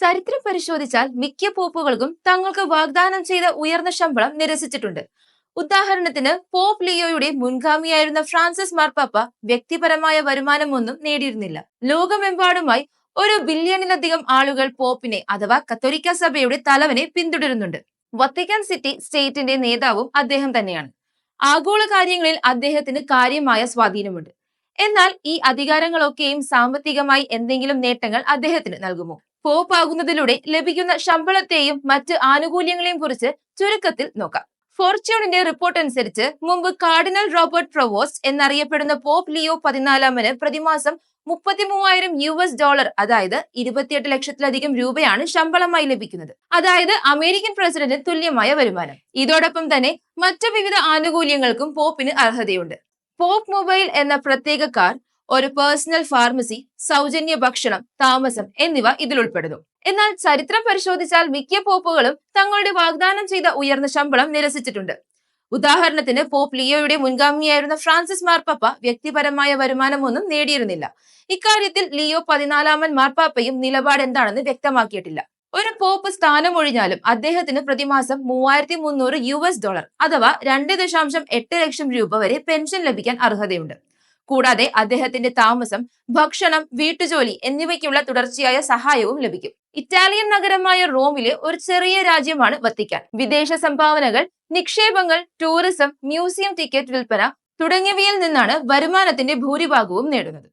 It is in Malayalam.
ചരിത്രം പരിശോധിച്ചാൽ മിക്ക പോപ്പുകൾക്കും തങ്ങൾക്ക് വാഗ്ദാനം ചെയ്ത ഉയർന്ന ശമ്പളം നിരസിച്ചിട്ടുണ്ട്. ഉദാഹരണത്തിന് പോപ്പ് ലിയോയുടെ മുൻഗാമിയായിരുന്ന ഫ്രാൻസിസ് മാർപ്പാപ്പ വ്യക്തിപരമായ വരുമാനമൊന്നും നേടിയിരുന്നില്ല. ലോകമെമ്പാടുമായി 1 ബില്യണിലധികം ആളുകൾ പോപ്പിനെ അഥവാ കത്തോലിക്ക സഭയുടെ തലവനെ പിന്തുടരുന്നുണ്ട്. വത്തിക്കാൻ സിറ്റി സ്റ്റേറ്റിന്റെ നേതാവും അദ്ദേഹം തന്നെയാണ്. ആഗോള കാര്യങ്ങളിൽ അദ്ദേഹത്തിന് കാര്യമായ സ്വാധീനമുണ്ട്. എന്നാൽ ഈ അധികാരങ്ങളൊക്കെയും സാമ്പത്തികമായി എന്തെങ്കിലും നേട്ടങ്ങൾ അദ്ദേഹത്തിന് നൽകുമോ? പോപ്പ് ആകുന്നതിലൂടെ ലഭിക്കുന്ന ശമ്പളത്തെയും മറ്റ് ആനുകൂല്യങ്ങളെയും കുറിച്ച് ചുരുക്കത്തിൽ നോക്കാം. ഫോർച്യൂണിന്റെ റിപ്പോർട്ട് അനുസരിച്ച് മുമ്പ് കാർഡിനൽ റോബർട്ട് പ്രൊവോസ്റ്റ് എന്നറിയപ്പെടുന്ന പോപ്പ് ലിയോ 14 പ്രതിമാസം $33,000 അതായത് 28 ലക്ഷത്തിലധികം രൂപയാണ് ശമ്പളമായി ലഭിക്കുന്നത്. അതായത് അമേരിക്കൻ പ്രസിഡന്റിന് തുല്യമായ വരുമാനം. ഇതോടൊപ്പം തന്നെ മറ്റു വിവിധ ആനുകൂല്യങ്ങൾക്കും പോപ്പിന് അർഹതയുണ്ട്. പോപ്പ് മൊബൈൽ എന്ന പ്രത്യേക കാർ, ഒരു പേഴ്സണൽ ഫാർമസി, സൗജന്യ ഭക്ഷണം, താമസം എന്നിവ ഇതിൽ ഉൾപ്പെടുന്നു. എന്നാൽ ചരിത്രം പരിശോധിച്ചാൽ മിക്ക പോപ്പുകളും തങ്ങളുടെ വാഗ്ദാനം ചെയ്ത ഉയർന്ന ശമ്പളം നിരസിച്ചിട്ടുണ്ട്. ഉദാഹരണത്തിന് പോപ്പ് ലിയോയുടെ മുൻഗാമിയായിരുന്ന ഫ്രാൻസിസ് മാർപ്പാപ്പ വ്യക്തിപരമായ വരുമാനമൊന്നും നേടിയിരുന്നില്ല. ഇക്കാര്യത്തിൽ ലിയോ 14 മാർപ്പാപ്പയും നിലപാട് എന്താണെന്ന് വ്യക്തമാക്കിയിട്ടില്ല. ഒരു പോപ്പ് സ്ഥാനമൊഴിഞ്ഞാലും അദ്ദേഹത്തിന് പ്രതിമാസം $3,300 അഥവാ 2.8 ലക്ഷം രൂപ വരെ പെൻഷൻ ലഭിക്കാൻ അർഹതയുണ്ട്. കൂടാതെ അദ്ദേഹത്തിന്റെ താമസം, ഭക്ഷണം, വീട്ടുജോലി എന്നിവയ്ക്കുള്ള തുടർച്ചയായ സഹായവും ലഭിക്കും. ഇറ്റാലിയൻ നഗരമായ റോമിലെ ഒരു ചെറിയ രാജ്യമാണ് വത്തിക്കാൻ. വിദേശ സംഭാവനകൾ, നിക്ഷേപങ്ങൾ, ടൂറിസം, മ്യൂസിയം ടിക്കറ്റ് വിൽപ്പന തുടങ്ങിയവയിൽ നിന്നാണ് വരുമാനത്തിന്റെ ഭൂരിഭാഗവും നേടുന്നത്.